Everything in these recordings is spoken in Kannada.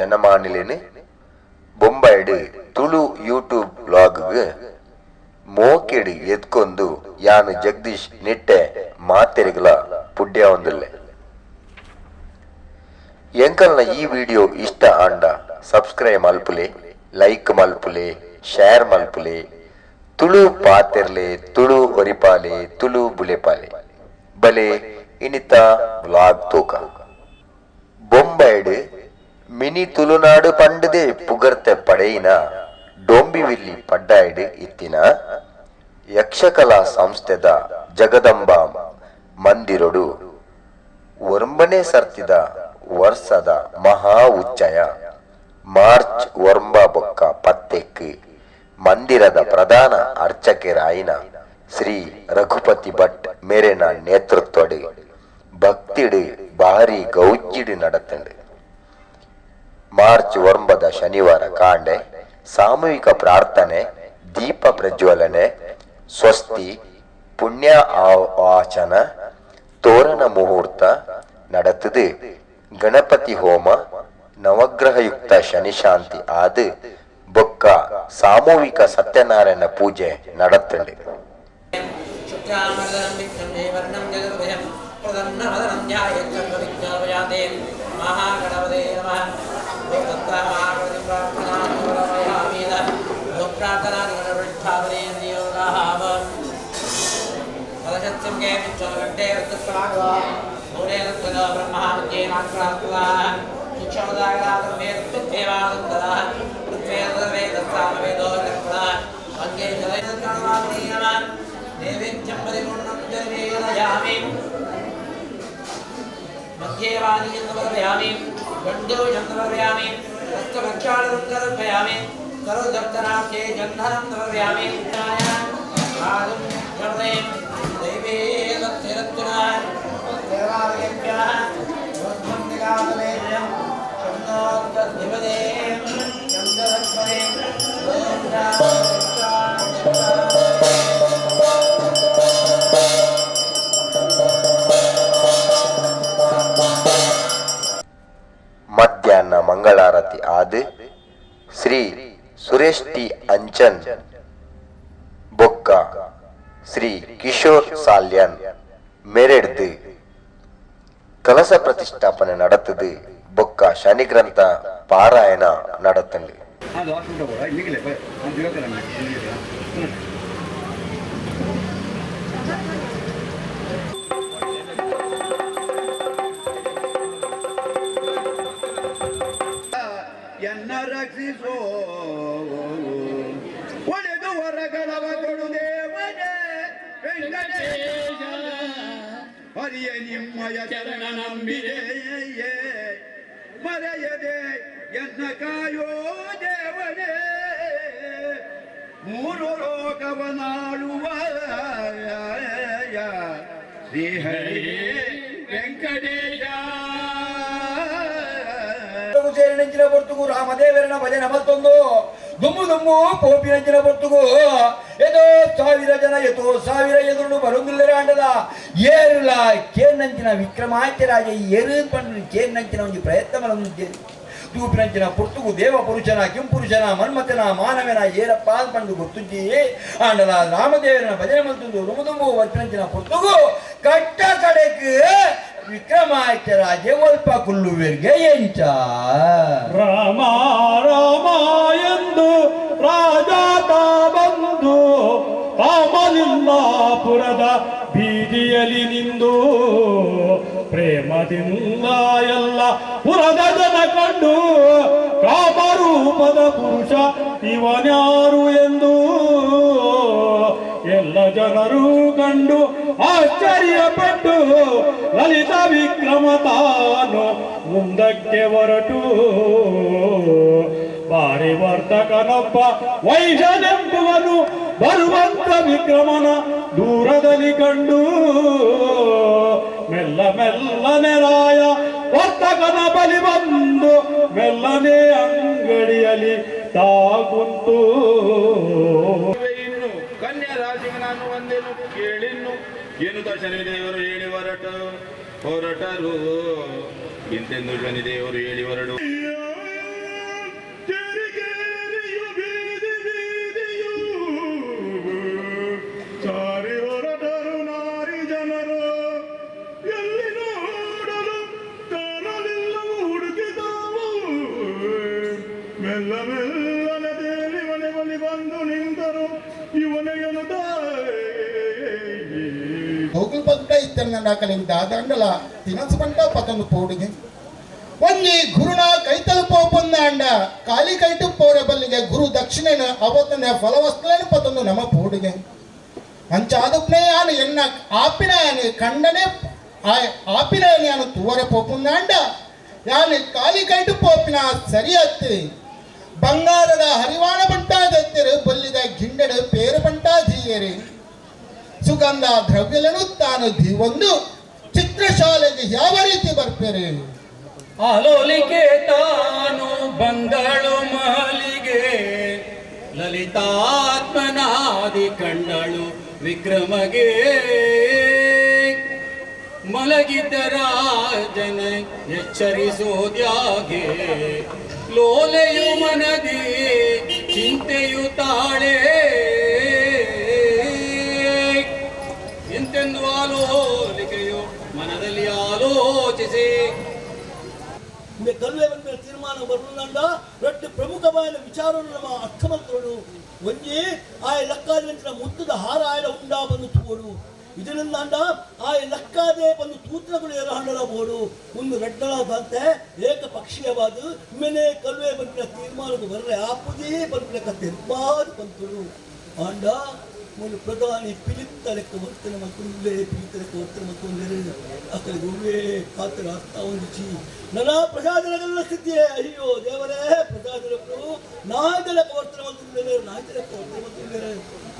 ಜನಮಾನಿಲೇನು ಬೊಂಬೈಡ್ ತುಳು ಯೂಟ್ಯೂಬ್ ಬ್ಲಾಗ್ಗೆ ಮೋಕೆಡು ಎತ್ಕೊಂದು ಯಾನು ಜಗದೀಶ್ ನಿಟ್ಟೆ ಮಾತೆರೆಗಳ ಪುಡ್ಯ ಹೊಂದಿಲ್ಲೆ. ಎಂಕಲ್ನ ಈ ವಿಡಿಯೋ ಇಷ್ಟ ಆಂಡ ಸಬ್ಸ್ಕ್ರೈಬ್ ಮಲ್ಪುಲೆ, ಲೈಕ್ ಮಲ್ಪುಲೆ, ಶೇರ್ ಮಲ್ಪುಲೆ. ತುಳು ಪಾತೆರ್ಲೆ, ತುಳು ಒರಿಪಾಲೆ, ತುಳು ಬುಲೆಪಾಲೆ ಬಲೆ ಇನಿತ ವ್ಲಾಗ್ ತೂಕ ಬೊಂಬೈಡ್ ಮಿನಿ ತುಳುನಾಡು ಪಂಡದೆ ಪುಗರ್ತೆ ಪಡೆಯಿನ ಡೊಂಬಿವಿಲ್ಲಿ ಪಡ್ಡಾಯ್ಡ್ ಇತ್ತಿನ ಯಕ್ಷಕಲಾ ಸಂಸ್ಥೆದ ಜಗದಂಬ ಮಂದಿರೊಡು ಒಂಬನೇ ಸರ್ತಿದ ವರ್ಷದ ಮಹಾ ಉಚ್ಚಯ ಮಾರ್ಚ್ 9 ಮಂದಿರದ ಪ್ರಧಾನ ಅರ್ಚಕರಾಯಿನ ಶ್ರೀ ರಘುಪತಿ ಭಟ್ ಮೇರೆನ ನೇತೃತ್ವಡು ಭಕ್ತಿಡು ಭಾರಿ ಗೌಜ್ಜಿಡು ನಡತಂಡು. ಮಾರ್ಚ್ 9 ಶನಿವಾರ ಕಾಂಡೆ ಸಾಮೂಹಿಕ ಪ್ರಾರ್ಥನೆ, ದೀಪ ಪ್ರಜ್ವಲನೆ, ಸ್ವಸ್ತಿ, ಪುಣ್ಯ ಆವಾಚನ, ತೋರಣ ಮುಹೂರ್ತ நடத்துது. ಗಣಪತಿ ಹೋಮ, ನವಗ್ರಹಯುಕ್ತ ಶನಿಶಾಂತಿ ಆದ ಬೊಕ್ಕ ಸಾಮೂಹಿಕ ಸತ್ಯನಾರಾಯಣ ಪೂಜೆ நடத்துண்டு. ಮಧ್ಯಾಹ್ನ ಮಂಗಳಾರತಿ ಆದ ಶ್ರೀ ಸುರೇಶ್ ಟಿ ಅಂಚನ್ ಬೊಕ್ಕ ಶ್ರೀ ಕಿಶೋರ್ ಸಾಲ್ಯನ್ ಮೆರೆಡ್ದು ಕಲಸ ಪ್ರತಿಷ್ಠಾಪನೆ நடத்துது. ಬೊಕ್ಕ ಶನಿ ಗ್ರಂಥ ಪಾರಾಯಣ நடத்துண்டு. ಎನ್ನ ರಕ್ಷಿಸೋ ಒಡೆದು ಹೊರಗಳವ ಕೊಡು ದೇವನೇ ವೆಂಕಟೇಶ, ಹರಿಯ ನಿಮ್ಮಯ ಚರಣ ನಂಬಿರೆ ಮರೆಯದೆ ಎನ್ನ ಕಾಯೋ ದೇವನೇ, ಮೂರು ಲೋಕವನಾಳುವ ಶ್ರೀಹರಿ ವೆಂಕಟೇಶ. ಸೇರಿನಂಚಿನ ಬರ್ತುಗು ರಾಮದೇವರನ ಭಜನೆ ಮತ್ತೊಂದು ದುಮ್ಮು ದುಮ್ಮು ಪೋಪಿನಂಚಿನ ಬರ್ತುಗು ಎದೋ 1000 ಜನ ಎದೋ 1000 ಎದುರು ಬರುಂದಿಲ್ಲರ ಅಂಡದ ಏರುಲ ಕೇನ್ನಂಚಿನ ವಿಕ್ರಮಾದಿತ್ಯ ರಾಜ ಏರು ಪಂಡು ಕೇನ್ನಂಚಿನ ಒಂದು ಪ್ರಯತ್ನ ಮಲಂದು ತೂಪಿನಂಚಿನ ಪುರ್ತುಗು ದೇವ ಪುರುಷನ ಕಿಂಪುರುಷನ ಮನ್ಮಥನ ಮಾನವನ ಏರಪ್ಪ ಪಂಡು ಗೊತ್ತುಜ್ಜಿ ಅಂಡದ ರಾಮದೇವರನ ಭಜನೆ ಮತ್ತೊಂದು ದುಮ್ಮು ದುಮ್ಮು ವರ್ತಿನಂಚಿನ ಪುರ್ತುಗು ಕಟ್ಟ ಕಡೆಗೆ ವಿಕ್ರಮಾದಿತ್ಯ ರಾಜ ಒಲ್ಪ ಕುಲ್ಲುವೆರ್ಗೆ ಎಂಚ ರಾಮ ರಾಮ ಎಂದು ರಾಜಾತ ಬಂದು ಕಾಮಲಿಂಗಾಪುರದ ಬೀದಿಯಲ್ಲಿ ನಿಂದು ಪ್ರೇಮದಿಂದ ಎಲ್ಲ ಪುರದ ಜನ ಕಂಡು ಕಾಮರೂಪದ ಪುರುಷ ಇವನ್ಯಾರು ಎಂದು ಎಲ್ಲ ಜನರು ಕಂಡು ಆಶ್ಚರ್ಯಪಟ್ಟು ಲಲಿತ ವಿಕ್ರಮ ತಾನು ಮುಂದಕ್ಕೆ ಹೊರಟು ಬಾರಿ ವರ್ತಕನೊಬ್ಬ ವೈಶನೆಂಬುವನು ಬರುವಂತ ವಿಕ್ರಮನ ದೂರದಲ್ಲಿ ಕಂಡು ಮೆಲ್ಲ ಮೆಲ್ಲನೆ ರಾಯ ವರ್ತಕನ ಬಲಿ ಬಂದು ಮೆಲ್ಲನೆ ಅಂಗಡಿಯಲ್ಲಿ ತಾಗುಂತು. ಇನ್ನು ಕನ್ಯಾ ರಾಶಿಗೆ ನಾನು ಒಂದೇನು ಕೇಳಿನ್ನು ಏನು ಶನಿದೇವರು ಹೇಳಿ ಹೊರಟರು ಇಂತೆಂದು ಶನಿದೇವರು ಹೇಳಿ ಹೊರಡು ಹೋಗುಲ್ ಪಂಟ ಇತ್ತ ನಾಕಲಿಂಗ್ ದಾದಂಡಲ ತಿನಸು ಪಂಟ ಪತೊಂದು ಪೋಡಿಗೆ ಒಂಜಿ ಗುರುನ ಕೈತಲು ಪೋಪೊಂದ ಅಂಡ ಕಾಲಿ ಕೈಟು ಪೋರೆ ಬಲ್ಲಿಗೆ ಗುರು ದಕ್ಷಿಣೆನ ಅವತ್ತನೆ ಫಲವಸ್ತುಲೇನು ಪತೊಂದು ನಮ ಪೋಡಿಗೆ ಅಂಚಾದುಪ್ನೆ ಯಾನು ಎನ್ನ ಆಪಿನ ಯಾನು ಕಂಡನೆ ಆಪಿನ ಯಾನು ತೂವರೆ ಪೋಪುಂದ ಅಂಡ ಯಾನು ಕಾಲಿ ಕೈಟು ಪೋಪಿನ ಸರಿಯತ್ತಿ ಬಂಗಾರದ ಹರಿವಾಣ ಬಂಟಾದತ್ತಿರು ಬಲ್ಲಿದ ಗಿಂಡಡ ಪೇರು ಬಂಟಾದೀಯರಿ ಸುಗಂಧ ದ್ರವ್ಯలను ತಾನು ಒಂದು ಚಿತ್ರಶಾಲೆಗೆ ಯಾವ ರೀತಿ ಬರ್ಪೇರೆ ಆಲೋಲಿಕೆ ತಾನು ಬಂಗಳು ಮಹಲಿಗೆ ಲಲಿತಾತ್ಮನಾದಿ ಕಂಡಳು ವಿಕ್ರಮಗೆ ಮಲಗಿದ್ದ ರಾಜನ ಎಚ್ಚರಿಸೋದ್ಯಾಗೆ ಲೋಲೆಯು ಮನದಿ ಚಿಂತೆಯು ತಾಳೆ ಎಂತೆಂದು ಆಲೋಲಿಕೆಯು ಮನದಲ್ಲಿ ಆಲೋಚಿಸಿ இந்த கல்வி தீர்மானம் வரணும்னா ரெண்டு பிரமுகமான விசாரம் நம்ம அர்த்தமத்தோடு ಒಂಜಿ ಆ ಲೆಕ್ಕಾದ ಮುತ್ತದ ಹಾರ ಆಯ್ಲ ಉಂಡಾ ಬಂದು ತೂಡು ಇದರಿಂದಾಂಡ ಆ ಲೆಕ್ಕಾದೆ ಬಂದು ತೂತ್ರಗಳು ಎರಹಂಡಲ ಬೋಡು ಒಂದು ರೆಡ್ಡಳ ಬಂತೆ ಏಕಪಕ್ಷೀಯವಾದ ಮೆನೆ ಕಲ್ವೆ ಬಂದಿನ ತೀರ್ಮಾನದ ಬರ್ರೆ ಆಪುದೇ ಬಂದಿನ ಕತೆ ಬಾದ್ ಬಂತುಡು ಆಂಡ ಒಂದು ಪ್ರಧಾನಿ ಪಿಲಿತ್ತ ಲೆಕ್ಕ ಬರ್ತನೆ ಮತ್ತೊಂದೇ ಪಿಲಿತ್ತ ಲೆಕ್ಕ ಬರ್ತನೆ ಮತ್ತೊಂದೇ ಅಕಡೆ ಗುರುವೇ ಕಾತರ ಆಗ್ತಾ ಒಂದಿಚಿ ನನ್ನ ಪ್ರಜಾಜನಗಳೆಲ್ಲ ಸ್ಥಿತಿಯೇ ಅಯ್ಯೋ ದೇವರೇ ಪ್ರಜಾಜನಗಳು ನಾಯ್ದ ಲೆಕ್ಕ ಬರ್ತನೆ ಮತ್ತೊಂದೇ ನಾಯ್ದ ಲೆಕ್ಕ ಬರ್ತನೆ ಮತ್ತೊಂದೇ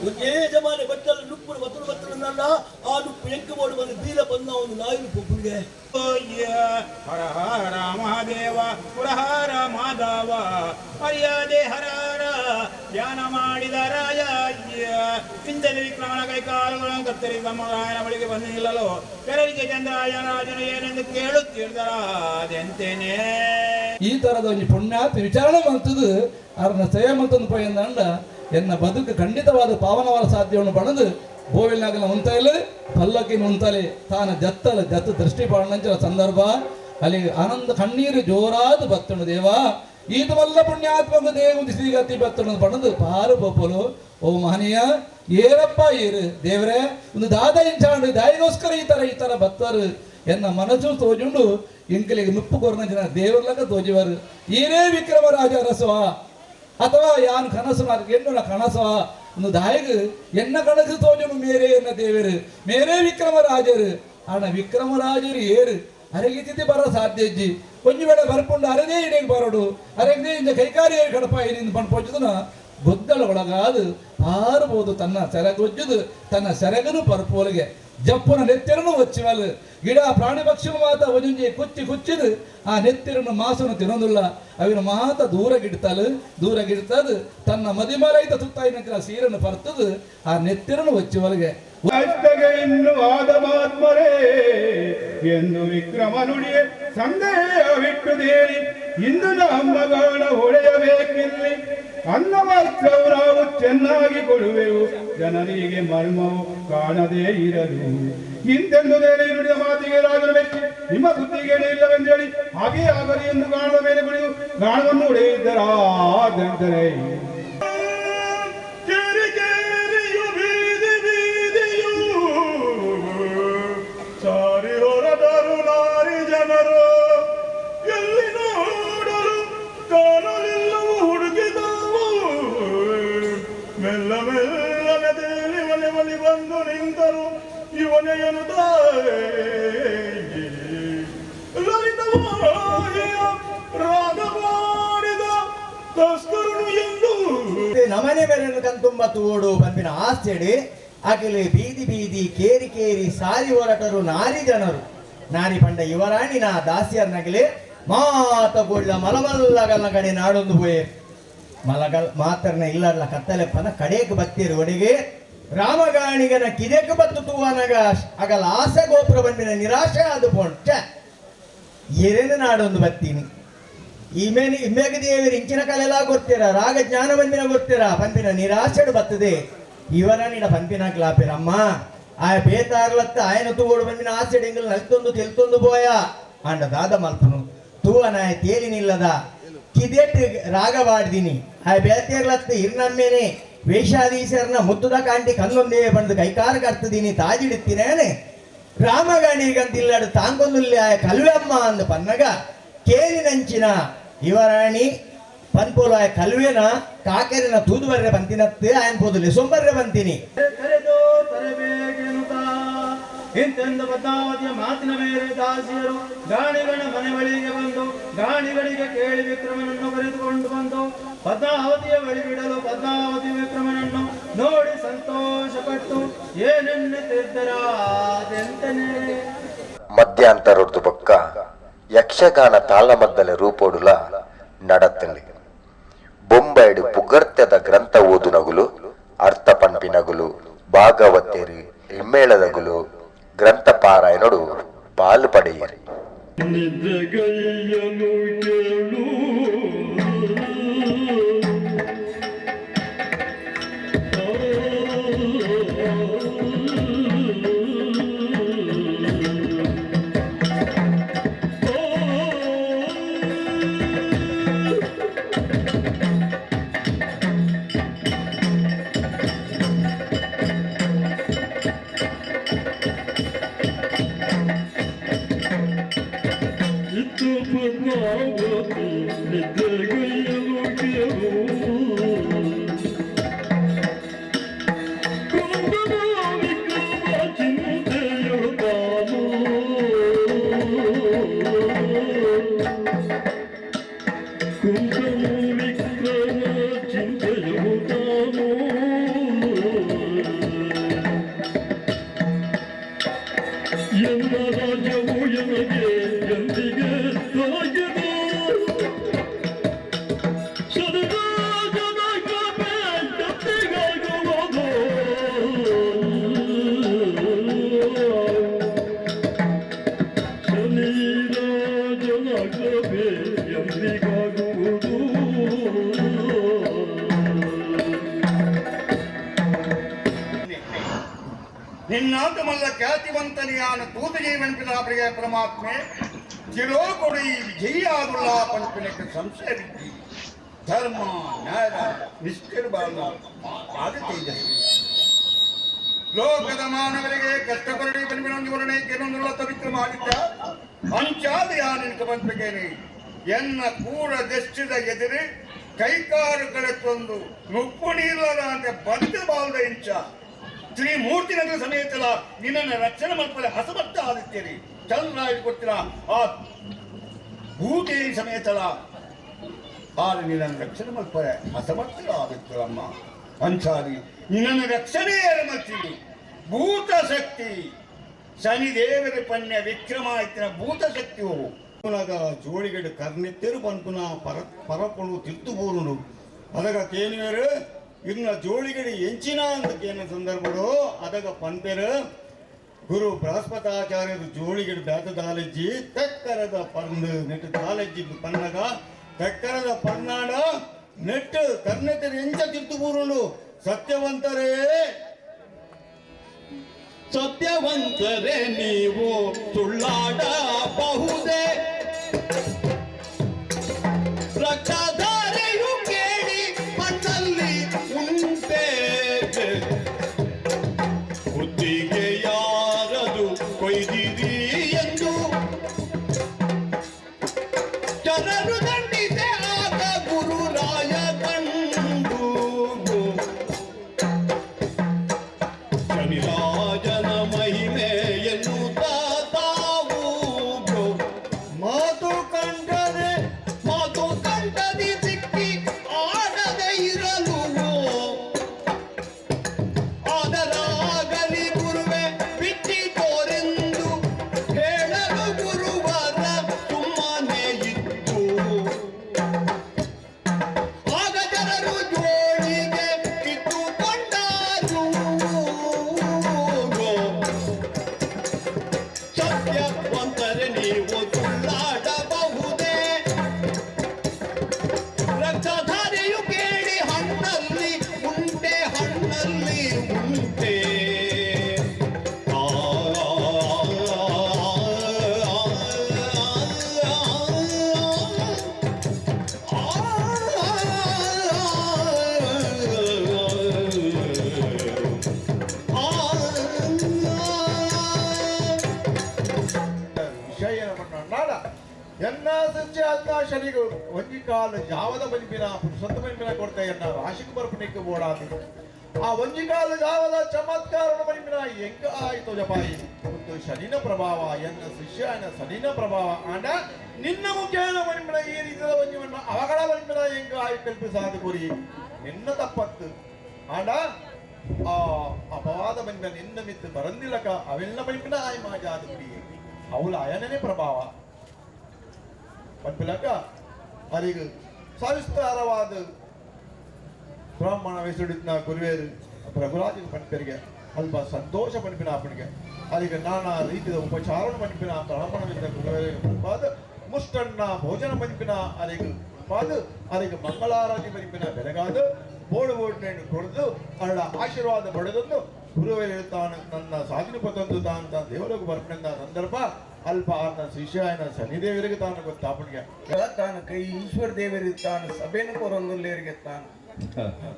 ಒಂದೇ ಜಮಾನೆ ಬಟ್ಟಲು ನುಪ್ಪು ಮತ್ತೊಂದು ನನ್ನ ಆ ನುಪ್ಪು ಎಂಕ ಬೋಡು ಬಂದು ಬೀಲ ಬಂದ ಒಂದು ನಾಯಿ ಪುಪ್ಪುಗೆ ಹರ ಹರ ಮಹಾದೇವ ಪುರಹರ ಮಾಧವ ಮರ್ಯಾದೆ ಹರಹರ ಧ್ಯಾನ ಮಾಡಿದ ರಾಯ ಚಿಂತನೆ ವಿಕ್ರಮಣ ಕೈಕಾಲುಗಳನ್ನು ಕತ್ತರಿ ರಾಯನ ಬಳಿಗೆ ಬಂದು ನಿಲ್ಲಲು ಕೆರರಿಗೆ ಚಂದ್ರಾಯರಾಜನು ಏನೆಂದು ಕೇಳುತ್ತಿರ್ತಾರ ಅದೆಂತೇನೆ ಈ ತರದ ಒಂದು ಪುಣ್ಯಾತ್ಮ ವಿಚಾರಣೆ ಮಂತದು ಅವರನ್ನ ಸೇವೆ ಮಂತಂದು ಪೋಯಂದ ಎನ್ನ ಬದುಕು ಖಂಡಿತವಾದ ಪಾವನವಾದ ಸಾಧ್ಯವನ್ನು ಪಡೆದು ಬೋವಿಲ್ನಾಗಲ ಉಂತಲೆ ಪಲ್ಲಕ್ಕಿನ ಉಂತಲೆ ತಾನ ಜತ್ತಲ ಜತ್ತ ದೃಷ್ಟಿ ಪಾಡಂಚಿನ ಸಂದರ್ಭ ಅಲ್ಲಿ ಆನಂದ ಕಣ್ಣೀರು ಜೋರಾದ ಭಕ್ತನು ದೇವ ಈತ ವಲ್ಲ ಪುಣ್ಯಾತ್ಮಕ ದೇವು ದಿಸಿಗತಿ ಭಕ್ತನು ಪಡೆದು ಪಾರು ಪೊಪ್ಪಲು ಓ ಮಹನೀಯ ಏರಪ್ಪ ಏರು ದೇವರೇ ಒಂದು ದಾದ ಇಂಚಾಂಡು ದಾಯಿಗೋಸ್ಕರ ಈ ತರ ಭಕ್ತರು ಎನ್ನ ಮನಸ್ಸು ತೋಜುಂಡು ಇಂಕಲಿಗೆ ನುಪ್ಪು ಕೊರನ ಜನ ದೇವರ್ಲಕ ತೋಜುವರು ಈರೇ ವಿಕ್ರಮರಾಜ ರಸವ ಅಥವಾ ಯಾನ್ ಕನಸು ಎನ್ನು ಕನಸವ ಒಂದು ದಾಯಿಗೆ ಎನ್ನ ಕನಸು ತೋಜನು ಮೇರೆ ಎನ್ನ ದೇವರು ಮೇರೆ ವಿಕ್ರಮರಾಜರು ಆಣ ವಿಕ್ರಮರಾಜರು ಏರು ಅರಗಿತಿ ಬರೋ ಸಾಧ್ಯ ಇಜ್ಜಿ ಕೊಂಚ ವೇಳೆ ಬರ್ಕೊಂಡು ಅರದೇ ಇಡೀಗೆ ಬರೋಡು ಅರಗದೆ ಇಂದ ಕೈಕಾರಿ ಕಡಪ ಇರಿಂದ ಬಂದು ಪೊಚ್ಚದನ ಗೊದ್ದಳ ಒಳಗಾದು ಪಾರಬಹುದು ತನ್ನ ಸೆರಗೊಜ್ಜದು ತನ್ನ ಸೆರಗನು ಪರ್ಪೋಲಿಗೆ ಜಪ್ಪನ ನೆತ್ತಿರನು ಒಚ್ಚಿವಲ್ ಗಿಡ ಪ್ರಾಣಿ ಪಕ್ಷಿಗಳು ಮಾತ ಒಂಜೊಂಜಿ ಕುಚ್ಚಿದು ಆ ನೆತ್ತಿರನ್ನು ಮಾಸನು ತಿನ್ನೋದಿಲ್ಲ ಅವಿನ ಮಾತ ದೂರಗಿಡ್ತದು ತನ್ನ ಮದಿಮಲೈತ ತುತ್ತಾಯಿನ ಸೀರನ್ನು ಪರ್ತದು ಆ ನೆತ್ತಿರನು ಒಚ್ಚಿವಲ್ಗೆ ಅಷ್ಟಗೆ ಇನ್ನು ಆದಮಾತ್ಮರೇ ಎಂದು ವಿಕ್ರಮ ನುಡಿಯೇ ಸಂದೇಹವಿಟ್ಟು ದೇರಿ ಇಂದು ನಮ್ಮಗಳ ಹೊಳೆಯಬೇಕಿಲ್ಲಿ ಅನ್ನ ವಸ್ತ್ರವು ನಾವು ಚೆನ್ನಾಗಿ ಕೊಡುವೆವು ಜನರಿಗೆ ಮರ್ಮವು ಕಾಣದೇ ಇರಲು ಇಂತೆಂದು ದೇರಿ ನುಡಿದ ಮಾತಿಗೆ ರಾಜನ ಮೆಚ್ಚಿ ನಿಮ್ಮ ಬುದ್ಧಿಗೆ ಇಲ್ಲವೆಂದೇಳಿ ಹಾಗೆ ಆಗಲಿ ಎಂದು ಗಾಣದ ಮೇಲೆ ಕುಳಿದು ಗಾಣವನ್ನು ಹೊಡೆಯಿದ್ದರಾದಂದರೆ ಸಾರಿ ಹೊರಟರು ನಾರಿ ಜನರು ಎಲ್ಲಿ ನೋಡಲು ಕಾಣಲಿಲ್ಲವು ಹುಡುಕಿದವು ಮೆಲ್ಲ ಮೆಲ್ಲನೆ ತೇಲಿ ಒಲಿ ಬಂದು ನಿಂತರು ಇವನೆಯನು ಲಲಿತವಾಹಿಯ ರಾಗ ಮಾಡಿದ ತಸ್ಕರನು ಎಂದು ನಮನೆ ಮೇರೆನು ಕಂತುಂಬ ತೂಡು ಬಂಪಿನ ಆಸ್ತಿಯಡಿ ಅಗಲೆ ಬೀದಿ ಕೇರಿ ಸಾರಿ ಹೊರಟರು ನಾರಿ ಜನರು ನಾರಿ ಪಂಡ ಯುವರಾಣಿ ನಾ ದಾಸಿಯರ್ನಗಲೆ ಮಾತಗೊಳ್ಳ ಮಲಮಲ್ಲಗಲ್ನ ಕಡೆ ನಾಡೊಂದು ಹೋಯೆ ಮಲಗಲ್ ಮಾತರ್ನ ಇಲ್ಲಲ್ಲ ಕತ್ತಲೆಪ್ಪನ ಕಡೆಗೆ ಬತ್ತೀರು ಒಡೆಗೆ ರಾಮಗಾಣಿಗನ ಕಿದೆಗೆ ಬತ್ತು ತೂವನಗ ಅಗಲ ಆಸೆ ಗೋಪುರ ಬಂದಿನ ನಿರಾಶೆ ಆದು ಪೊಂಟ ಎರೆನು ನಾಡೊಂದು ಬತ್ತೀನಿ ಇಮ್ಮೆಗ ದೇವರು ಇಂಚಿನ ಕಲೆಲ್ಲ ಗೊತ್ತೀರ ರಾಗ ಜ್ಞಾನ ಬಂದಿನ ಗೊತ್ತೀರ ಪಂಪಿನ ನಿರಾಶೆಡು ಬರ್ತದೆ ಇವರನಿನ ಪಂಪಿನ ಕ್ಲಾಪಿರಮ್ಮ ಆ ಬೇತಾರ್ಲತ್ತ ಆಯನ ತೂಗೋಡು ಬಂದಿನ ಆಸೆ ಡೆಂಗಲ್ ನಲ್ತೊಂದು ತೆಲ್ತೊಂದು ಬೋಯ ಅಂಡ ದಾದ ಮಲ್ಪನು ತೂವನಾಯ ತೇಲಿ ನಿಲ್ಲದ ಕಿದೆಟ್ಟು ರಾಗ ಬಾಡ್ದಿನಿ ಆ ಬೇತೇರ್ಲತ್ತ ಇರ್ನಮ್ಮೇನೆ ವೇಷಾಧೀಶರನ್ನ ಮುತ್ತುದ ಕಾಂಟಿ ಕಲ್ಲೊಂದೇ ಬಂದು ಕೈಕಾರ ಕರ್ತದೀನಿ ತಾಜಿಡುತ್ತೀನೇನೆ ರಾಮಗಾಣಿಗಂತಿಲ್ಲಾಡು ತಾಂಗೊಂದುಲ್ಲೆ ಆಯ ಕಲ್ವೆಮ್ಮ ಅಂದು ಪನ್ನಗ ಕೇರಿನಂಚಿನ ಯುವರಾಣಿ ಪನ್ಪೋಲು ಆಯ ಕಲ್ವೆನ ಕಾಕೆರಿನ ತೂದು ಬರ್ರೆ ಬಂತಿನತ್ತೆ ಆಯನ್ ಪೋದುಲೆ ಸೊಂಬರ್ರೆ ಬಂತೀನಿ ಕರೆದು ತರಬೇಕೆನುತ ಇಂತೆಂದು ಪದ್ಮಾವತಿಯ ಮಾತಿನ ಮೇಲೆ ದಾಸಿಯರು ಗಾಣಿಗಳ ಮನೆ ಬಳಿಗೆ ಬಂದು ಗಾಣಿಗಳಿಗೆ ಕೇಳಿ ವಿಕ್ರಮನನ್ನು ಕರೆದುಕೊಂಡು ಬಂದು ಪದ್ಮಾವತಿಯ ಬಳಿ ಬಿಡಲು ಪದ್ಮಾವತಿ ವಿಕ್ರಮನನ್ನು ನೋಡಿ ಸಂತೋಷಪಟ್ಟು ಏನೆನ್ನುತ್ತಿದ್ದರಾದೆಂತನೇ ಮಧ್ಯಾಂತರದ್ದು ಪಕ್ಕ ಯಕ್ಷಗಾನ ತಾಳಮದ್ದಲೆ ರೂಪೋಡುಲ ನಡತಂಡಿ ಬೊಂಬೈಡು ಪುಗರ್ತ್ಯದ ಗ್ರಂಥ ಓದುನಗುಲು ಅರ್ಥ ಪಂಪಿನಗುಲು ಭಾಗವತೇರಿ ಹಿಮ್ಮೇಳದಗುಲು ಗ್ರಂಥ ಪಾರಾಯಣಡು ಪಾಲು ಪಡೆಯಿರಿ. ನಿದ್ರೆಗೈಯನು ಕೇಳು ನಿನ್ನಾಟಮಲ್ಲ ಖ್ಯಾತಿವಂತನಿಯಾನ ತೂತ ಜೀವನ್ಪಿದಾಪರಿಗೆ ಪರಮಾತ್ಮೆ ಜಿರೋ ಕೊಡಿ ವಿಜಯಾದುಲ್ಲ ಪಂಪಿನಕ್ಕೆ ಸಂಶಯವಿದ್ದಿ ಧರ್ಮ ನ್ಯಾಯ ನಿಷ್ಠಿರಬಾರದು ಆದ ತೇಜಸ್ವಿ ಲೋಕದ ಮಾನವರಿಗೆ ಕಷ್ಟಪರಡಿ ಪಂಪಿನೊಂದು ವರಣೆ ಕೆಲವೊಂದುಲ್ಲ ತವಿತ್ರ ಮಾಡಿದ್ದ ಅಂಚಾದ ಯಾನಿನ ಪಂಪಿಗೇನೆ ಎನ್ನ ಕೂಡ ದೆಷ್ಟಿದ ಎದುರು ಕೈಕಾರುಗಳತ್ತೊಂದು ನುಪ್ಪು ನೀಲ್ಲದ ಅಂತ ಬಂದ ಬಾಲ್ದ ಇಂಚ ತ್ರಿಮೂರ್ತಿ ನಗರ ಸಮೇತಲ ನಿನ್ನನ್ನು ರಕ್ಷಣೆ ಮಾಡ್ತಾರೆ ಹಸಮಟ್ಟ ಆದಿತ್ಯರಿ ಚಂದ್ರ ಕೊಡ್ತೀರ ಆ ಭೂದೇವಿ ಸಮೇತಲ ಆರು ನಿನ್ನನ್ನು ರಕ್ಷಣೆ ಮಾಡ್ತಾರೆ ಹಸಮಟ್ಟ ಆದಿತ್ಯರಮ್ಮ ಅಂಚಾರಿ ನಿನ್ನನ್ನು ರಕ್ಷಣೆ ಮಾಡ್ತೀವಿ ಭೂತ ಶಕ್ತಿ ಶನಿದೇವರ ಪನ್ಯ ವಿಕ್ರಮಾದಿತ್ಯನ ಭೂತ ಶಕ್ತಿಯು ಜೋಳಿಗಡೆ ಕರ್ನೆತ್ತರು ಪಂಪುನ ಪರಪಣು ತಿರ್ತುಬೋರುನು ಅದಗ ಕೇನುವರು ಇನ್ನ ಜೋಳಿಗಡೆ ಎಂಚಿನ ಅಂತ ಕೇನ ಸಂದರ್ಭಗಳು ಅದಗ ಪಂಪೆರು ಗುರು ಬೃಹಸ್ಪತಾಚಾರ್ಯರು ಜೋಳಿಗಡೆ ಬ್ಯಾತ ದಾಲಜ್ಜಿ ತೆಕ್ಕರದ ಪರ್ನು ನೆಟ್ಟು ದಾಲಜ್ಜಿ ಪನ್ನಗ ತೆಕ್ಕರದ ಪರ್ನಾಡ ನೆಟ್ಟು ಕರ್ನೆತ್ತರು ಎಂಚ ತಿರ್ತುಬೋರುನು ಸತ್ಯವಂತರೇ ಸತ್ಯವಂತರೇ ನೀವು ಸುಳ್ಳಾಡಬಹುದೇ ರಕ್ತಧಾರೆಯು ಕೇಳಿ ಮಣ್ಣಲ್ಲಿ ಉಂಟೆ ಬುದ್ಧಿಗೆ ಯಾರದು ಕೊಯ್ದಿರಿ ಎಂದು ಜನರು ದಂಡಿದೆ ಆಗ ಗುರುರಾಯ ಕಂಡು ಶನಿರಾಜನ ಮಹಿಮೆ ಎನ್ನುತ್ತ ತಾವು ಮಾತು ಕಂಡರೆ ಮಾತು ಕಂಡದಿ ಸಿಕ್ಕಿ ಆಡದೆ ಇರಲು ಆದರಾಗಲಿ ಗುರುವೆ ಬಿಟ್ಟಿ ತೋರೆಂದು ಹೇಳಲು ಗುರುವರ ಸುಮ್ಮನೆ ಇತ್ತು ಆಗ ಜನರು ಜೋಳಿಗೆ ಕಿತ್ತುಕೊಂಡರು ಸತ್ಯವಂತರೆ ನೀವು ಸುಳ್ಳಾಡಬಹುದೇ ರಕ್ತಧಾರೆಯು ಕೇಳಿ ಹಣ್ಣಲ್ಲಿ ಉಂಟೆ ಹಣ್ಣಲ್ಲಿ ಉಂಟೆ ಆ ಎನ್ನ ಸಂಚೆ ಆತ್ಮ ಶನಿಗೂ ಒಂಜಿ ಕಾಲು ಜಾವದ ಮನಿಪಿನ ಪುರುಷತ್ತ ಮನಿಪಿನ ಕೊಡ್ತಾ ಎನ್ನ ರಾಶಿಗೆ ಬರ್ಪಣಿಕ್ಕೆ ಓಡಾದಿ ಆ ಒಂಜಿ ಕಾಲು ಜಾವದ ಚಮತ್ಕಾರದ ಮನಿಪಿನ ಹೆಂಗ ಆಯ್ತು ಜಪಾಯಿ ಮತ್ತು ಶನಿನ ಪ್ರಭಾವ ಎನ್ನ ಶಿಷ್ಯನ ಶನಿನ ಪ್ರಭಾವ ಆಂಡ ನಿನ್ನ ಮುಖ್ಯನ ಮನಿಪಿನ ಈ ರೀತಿಯ ಒಂಜಿವನ್ನ ಅವಗಳ ಮನಿಪಿನ ಹೆಂಗ ಆಯ್ತು ಕಲ್ಪಿಸಾದ ಗುರಿ ನಿನ್ನ ತಪ್ಪತ್ತು ಆಂಡ ಆ ಅಪವಾದ ಮನಿಪಿನ ನಿನ್ನ ಮಿತ್ತು ಬರಂದಿಲಕ ಅವೆಲ್ಲ ಮನಿಪಿನ ಆಯ್ ಮಾಜಾದ ಗುರಿ ಅವಳ ಅಯನನೇ ಪ್ರಭಾವ ಪಂಪಿಲಕ ಅರಿಗ ಸವಿಸ್ತಾರವಾದ ಬ್ರಾಹ್ಮಣ ವಯಸ್ಸುಡಿದ್ನ ಗುರುವೇರು ರಘುರಾಜನ ಪಂಪರಿಗೆ ಅಲ್ಪ ಸಂತೋಷ ಪಂಪಿನ ಅಪ್ಪನಿಗೆ ಅಲ್ಲಿಗೆ ನಾನಾ ರೀತಿಯ ಉಪಚಾರಣ ಪಂಪಿನ ಬ್ರಾಹ್ಮಣವಿದ್ದ ಗುರುವೇರು ಪಂಪಾದ ಮುಷ್ಟಣ್ಣ ಭೋಜನ ಪಂಪಿನ ಅರಿಗ ಪಾದ ಅರಿಗ ಮಂಗಳಾರಾಧಿ ಪಂಪಿನ ಬೆಳಗಾದ ಬೋಡು ಬೋಡ್ನೇನು ಕೊಡ್ದು ಅವಳ ಆಶೀರ್ವಾದ ಪಡೆದೊಂದು ಗುರುವೇರು ಹೇಳ್ತಾನೆ ನನ್ನ ಸಾಧನೆ ಪತೊಂದು ತಾಂತ ದೇವರಿಗೆ ಬರ್ಪಣೆಂದ ಸಂದರ್ಭ ಅಲ್ಪ ಆತನ ಶಿಷ್ಯನ ಶನಿದೇವರಿಗೆ ತಾನು ಗೊತ್ತಾಪಣಿಗೆ ತಾನು ಕೈ ಈಶ್ವರ ದೇವರಿಗೆ ತಾನು ಸಭೆಯನ್ನು ಕೊರೊಂದುಲ್ಲೇರಿಗೆ ತಾನು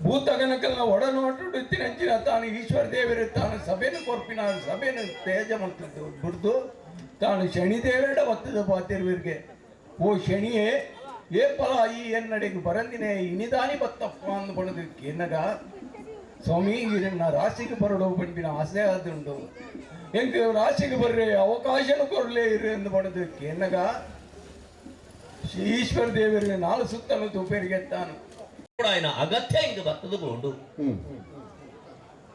ಭೂತಗನಕಲ್ಲ ಒಡನೋಟಿನ ತಾನು ಈಶ್ವರ ದೇವರಿಗೆ ತಾನು ಸಭೆಯನ್ನು ಕೊರ್ಪಿನ ಸಭೆಯನ್ನು ತೇಜ ಮತ್ತು ಬಿಡ್ದು ತಾನು ಶನಿದೇವರ ಒತ್ತದ ಪಾತಿರುವಿರಿಗೆ ಓ ಶನಿಯೇ ಏ ಫಲ ಈ ಎನ್ನಡೆಗೆ ಬರಂದಿನೇ ಇನಿದಾನಿ ಬತ್ತಪ್ಪ ಅಂದು ಬಣದಕ್ಕೆ ಎನ್ನಗ ಸ್ವಾಮಿ ಇದನ್ನ ರಾಶಿಗೆ ಬರಡು ಪಂಪಿನ ಆಸೆ ಆದುಂಡು ಎಂಗೆ ರಾಶಿಗೆ ಬರ್ರೆ ಅವಕಾಶನು ಕೊರಲೇ ಇರು ಎಂದು ಬಣದಕ್ಕೆ ಎನ್ನಗ ಈಶ್ವರ ದೇವರಿಗೆ ನಾಲು ಸುತ್ತಲೂ ತುಪೇರಿಗೆ ತಾನು ಅಗತ್ಯ ಹಿಂಗೆ ಬರ್ತದ ಕೊಂಡು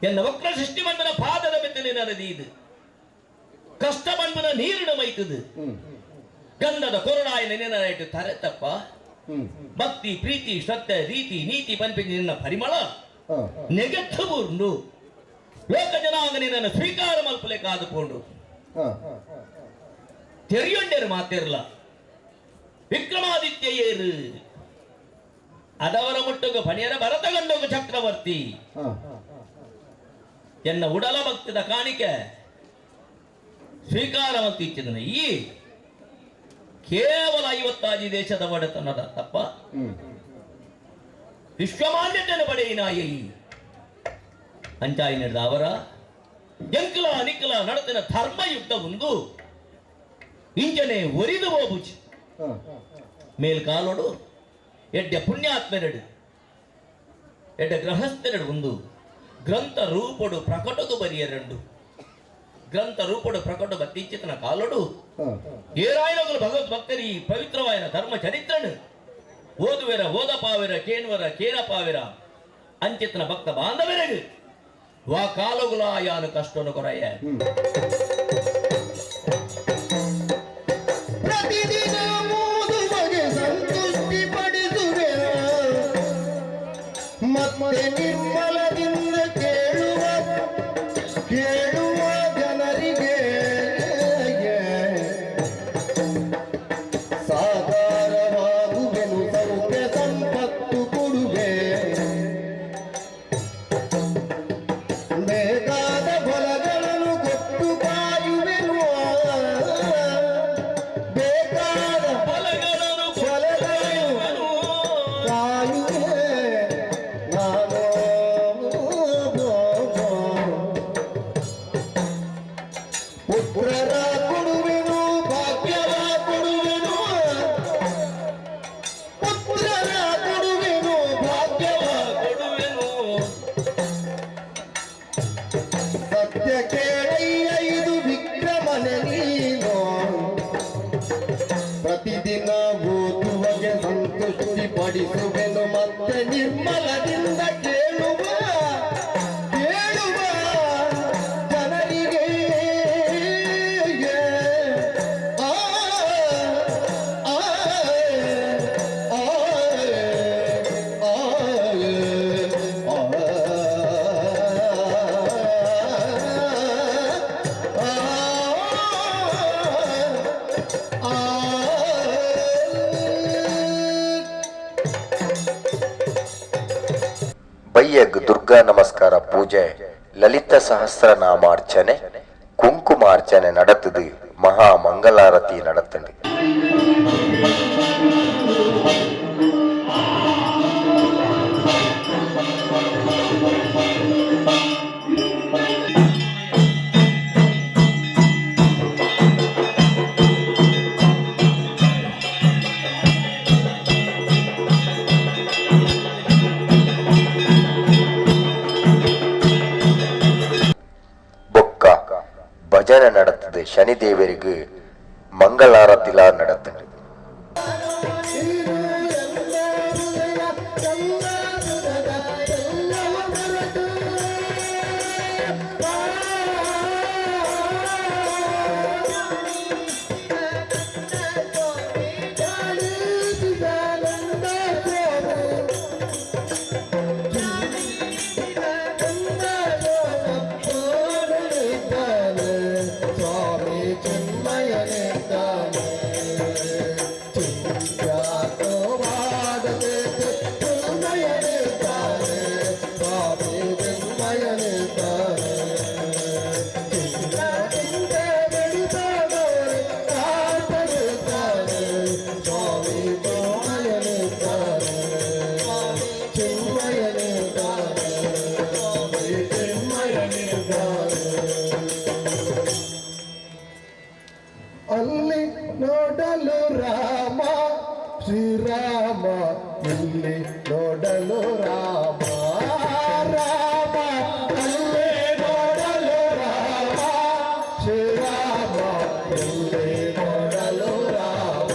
ಎನ್ನ ವಕ್ರ ಸೃಷ್ಟಿ ಮನ್ಮನ ಪಾದದ ಬೆತ್ತನೆ ನರದಿ ಇದು ಕಷ್ಟ ಮನ್ಮನ ನೀರಿನ ಮೈತದು ಗಂಧದ ಕೊರಡಾಯ ನೆನೆನಾಯಿತು ತರೆತಪ್ಪ ಭಕ್ತಿ ಪ್ರೀತಿ ಶ್ರದ್ಧೆ ರೀತಿ ನೀತಿ ಪಂಪಿಗೆ ನಿನ್ನ ಪರಿಮಳ ನೆಗೆತ್ತಬೂರ್ನು ಲೋಕ ಜನಾಂಗ ನಿನ್ನನ್ನು ಸ್ವೀಕಾರ ಮಲ್ಪಲೆ ಕಾದುಕೊಂಡು ತೆರೆಯೊಂಡೇರು ಮಾತಿರಲ್ಲ ವಿಕ್ರಮಾದಿತ್ಯ ಏರು ಅದವರ ಮುಟ್ಟುಗ ಪಣಿಯರ ಭರತಗಂಡೋಗ ಚಕ್ರವರ್ತಿ ಎನ್ನ ಉಡಲ ಭಕ್ತದ ಕಾಣಿಕೆ ಸ್ವೀಕಾರ ಮತ್ತಿಚ್ಚಿದನು ಈ ಕೇವಲ 50 ದೇಶದ ಒಡೆತನದ ತಪ್ಪ ವಿಶ್ವಮಾನ್ಯತೆಯನ್ನು ಪಡೆಯಿನಾಯ ಈ ಅಂಚಾಯಿ ನಡೆದ ಅವರ ಎಂಕಲ ಅನಿಕಲ ನಡತಿನ ಧರ್ಮಯುಕ್ತ ಒಂದು ಇಂಜನೆ ಒರಿದು ಹೋಗುಚಿ ಮೇಲ್ಕಾಲೋಡು ಎಡ್ಡೆ ಪುಣ್ಯಾತ್ಮೆರಡು ಎಡ್ಡೆ ಗೃಹಸ್ಥೆರಡು ಒಂದು ಗ್ರಂಥ ರೂಪಡು ಪ್ರಕಟದು ಬರಿಯರೆಂಡು ಗ್ರಂಥ ರೂಪಡು ಪ್ರಕಟ ಬತ್ತಿಚ್ಚಿತನ ಕಾಲೋಡು ಏರಾಯನಗಳು ಭಗವದ್ಭಕ್ತರಿ ಪವಿತ್ರವಾಯನ ಧರ್ಮ ಚರಿತ್ರನು ಓದುವೆರ ಓದಪಾವೆರ ಕೇನ್ವರ ಕೇನಪಾವೆರ ಅಂಚಿತನ ಭಕ್ತ ಬಾಂಧವರೆಗೆ ವಾ ಕಾಲಗುಲ ಯಾನು ಕಷ್ಟನು ಕೊರಯ್ಯ ಪ್ರತಿದಿನ ಮೂದು ಬಗೆ ಸಂತುಷ್ಟಿ ಪಡಿಸುವೆ ಮತ್ತೆ ನಿರ್ಮಲದಿಂದ ಕೇಳುವ ಜನರಿಗೆ ಸಾಕಾರವಾಗುವೆನು ಸೌಖ್ಯ ಸಂಪತ್ತು ಕೊಡುವೆ ಬೇಕಾದ ಫಲಗಳನ್ನು ಕೊಟ್ಟು ಕಾಯುವೆನು ಬೇಕಾದ ಫಲಗಳನ್ನು ಕಾಯುವೆ ನಾನು ಪುತ್ರರ ಕೊಡುವೆನು ಭಾಗ್ಯವ ಕೊಡುವೆನು ಪುತ್ರರ ಕೊಡುವೆನು ಭಾಗ್ಯವ ಕೊಡುವೆನು ಸತ್ಯ ಕೇಳಯ್ಯ ಇದು ವಿಕ್ರಮನೆ ನೀನು ಪ್ರತಿದಿನ ಓದುವಗೆ ಸಂತುಷ್ಟಿ ಪಡಿಸುವೆನು ಮತ್ತೆ ನಿರ್ಮಲದಿಂದ ಕೇಳುವ ಜನರಿಗೆ ಆ ಆ ಆ ಬಯ್ಯಗ್ ದುರ್ಗಾ ನಮಸ್ಕಾರ ಪೂಜೆ ಲಲಿತ ಸಹಸ್ರನಾಮಾರ್ಚನೆ ಕುಂಕುಮಾರ್ಚನೆ நடத்துது மகா மங்களாரதி நடத்துது நடத்துது சனி தேவருக்கு மங்களாரத்திலா நடத்துது. ಅಲ್ಲಿ ನೋಡಲು ರಾಮ ಶ್ರೀರಾಮ, ಇಲ್ಲಿ ನೋಡಲು ರಾಮ ರಾಮ, ಅಲ್ಲಿ ನೋಡಲು ರಾಮ ಶ್ರೀರಾಮ, ಇಲ್ಲಿ ನೋಡಲು ರಾಮ,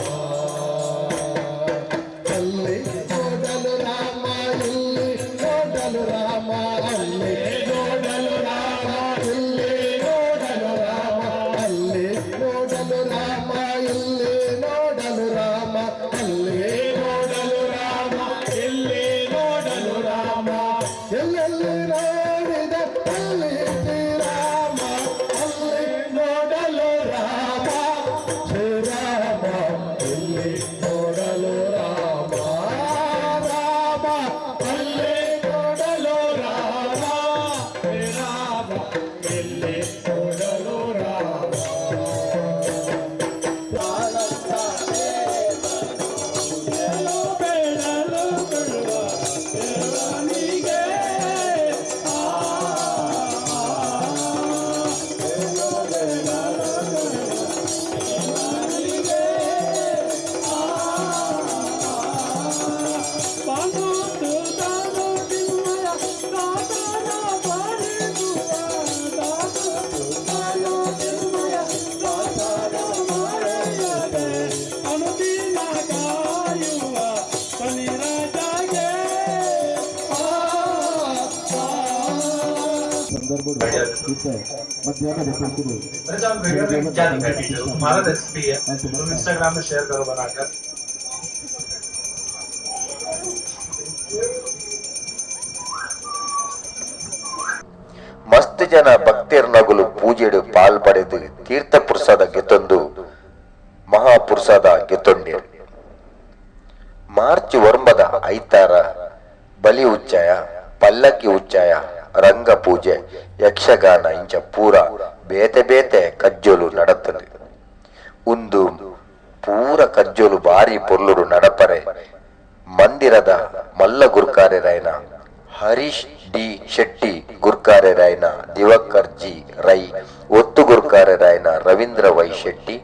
ಅಲ್ಲಿ ನೋಡಲು ರಾಮ, ಇಲ್ಲಿ ನೋಡಲು ರಾಮ, ಅಲ್ಲಿ ನೋಡಲು ರಾಮ, ಇಲ್ಲಿ ನೋಡಲು ರಾಮ, ಅಲ್ಲಿ ನೋಡಲು ರಾಮ, ಇಲ್ಲಿ ನೋಡಲು ರಾಮ, ಅಲ್ಲಿ ನೋಡಲು ರಾಮ, ಇಲ್ಲಿ ನೋಡಲು ರಾಮ, ಎಲ್ಲೆಲ್ಲಿ ನೋಡಿದ ಅಲ್ಲಿ ಶ್ರೀರಾಮ, ಅಲ್ಲಿ ನೋಡಲು ರಾಮ ಶ್ರೀರಾಮ, ಇಲ್ಲಿ ನೋಡಲು ರಾಮ ರಾಮ, ಅಲ್ಲಿ ನೋಡಲು ರಾಮ ಶ್ರೀರಾಮ, ಇಲ್ಲಿ ನೋಡಲು ರಾಮ. हमारा रेसिपी है, तुम इंस्टाग्राम में शेयर करो बनाकर. ಮಸ್ತ್ ಜನ ಭಕ್ತಿಯರ್ ನಗುಲು ಪೂಜೆಡು ಪಾಲ್ಪಡೆದು ತೀರ್ಥ ಪುರ್ಸದ ಗೆತ್ತೊಂದು ಮಹಾಪುರ್ಸದ ಗೆತ್ತೊಂಡಿರು. ಮಾರ್ಚ್ 9 ಐತಾರ ಬಲಿ ಉಚ್ಚಾಯ, ಪಲ್ಲಕ್ಕಿ ಉಚ್ಚಾಯ, ರಂಗ ಪೂಜೆ, ಯಕ್ಷಗಾನ ಇಂಚ ಪೂರ ಬೇತೆ ಬೇತೆ ಕಜ್ಜೋಲು ನಡತದೆ. ಒಂದು ಪೂರ ಕಜ್ಜೋಲು ಬಾರಿ ಪೊರ್ಲುಡು ನಡಪರೆ ಮಂದಿರದ ಮಲ್ಲ ಗುರ್ಕಾರೆರಾಯನ ಹರೀಶ್ ಡಿ ಶೆಟ್ಟಿ ಗುರ್ಕಾರೆರಾಯನ ದಿವಾಕರ್ ಜಿ ರೈ, ಒತ್ತು ಗುರ್ಕಾರೆರಾಯನ ರವೀಂದ್ರ ವೈ ಶೆಟ್ಟಿ,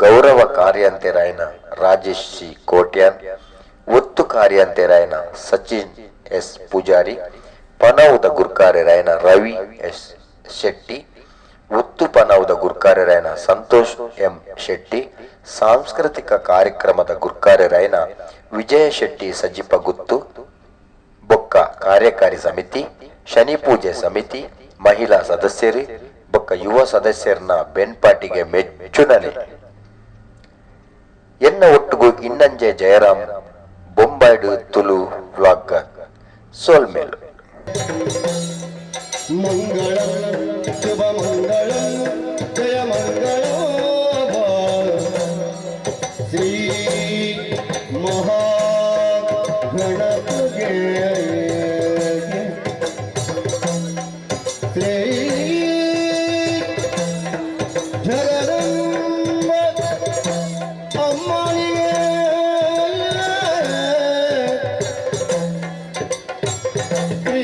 ಗೌರವ ಕಾರ್ಯಾಂತೆರಾಯನ ರಾಜೇಶ್ ಸಿ ಕೋಟ್ಯಾನ್, ಒತ್ತು ಕಾರ್ಯಾಂತೆರಾಯನ ಸಚಿನ್ ಎಸ್ ಪೂಜಾರಿ, ಪನೌದ ಗುರ್ಕಾರೆರಾಯನ ರವಿ ಎಸ್ ಶೆಟ್ಟಿ, ಒತ್ತು ಪನೌದ ಗುರ್ಕಾರೆರಾಯನ ಸಂತೋಷ್ ಎಂ ಶೆಟ್ಟಿ, ಸಾಂಸ್ಕೃತಿಕ ಕಾರ್ಯಕ್ರಮದ ಗುರ್ಕಾರೆರಾಯನ ವಿಜಯ ಶೆಟ್ಟಿ ಸಜಿಪ ಗುತ್ತು, ಬೊಕ್ಕ ಕಾರ್ಯಕಾರಿ ಸಮಿತಿ, ಶನಿ ಪೂಜೆ ಸಮಿತಿ, ಮಹಿಳಾ ಸದಸ್ಯರು ಬೊಕ್ಕ ಯುವ ಸದಸ್ಯರನ್ನ ಬೆನ್ಪಾಟಿಗೆ ಮೆಚ್ಚುನಲೆ ಎನ್ನ ಒಟ್ಟುಗು ಇನ್ನಂಜೆ ಜಯರಾಮ್, ಬೊಂಬಾಯ್ಡು ತುಳು ವ್ಲಾಗರ್, ಸೋಲ್ಮೇಲು. ಮಂಗಳಂ ಶುಭ ಮಂಗಳಂ ಜಯ ಮಂಗಳಂ ಶ್ರೀ ಮಹಾಗಣಪತಿಗೆ ಶ್ರೀ ಜಗದಂಬ ಅಮ್ಮನಿಗೆ ಶ್ರೀ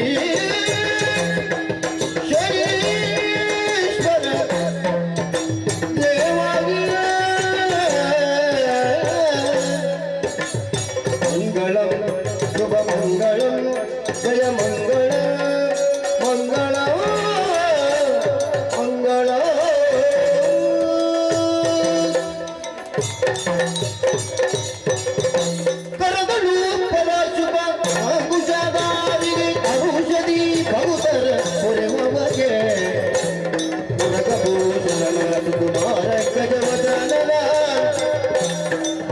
ಶರೀಶ್ವರ ಕುಮಾರ ಗಜವದನನ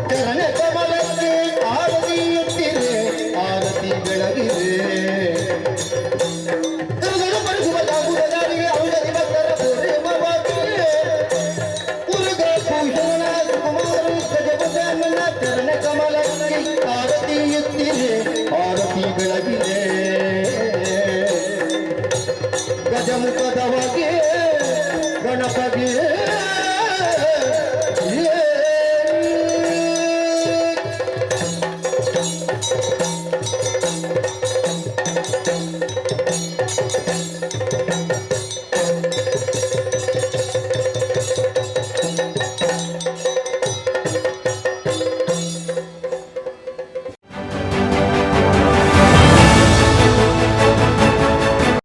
ಚರಣ ಕಮಲಕ್ಕೆ ಆರತಿ ಎತ್ತಿದೆ ಆರತಿ ಬೆಳಗಿದೆ ದುರ್ಗರು ಪಡಿಸುವ ದಾರಿಗೆ ಔಷಧಿ ಭಕ್ತರ ಪ್ರೇಮವಾಗಿದೆ ಮುರುಘ ಭೂಷಣ ಕುಮಾರ ಗಜವದನನ ಚರಣ ಕಮಲಕ್ಕೆ ಆರತಿ ಎತ್ತಿದೆ ಆರತಿ ಬೆಳಗಿದೆ ಗಜಮುಖದವಗೆ ಗಣಪಗೆ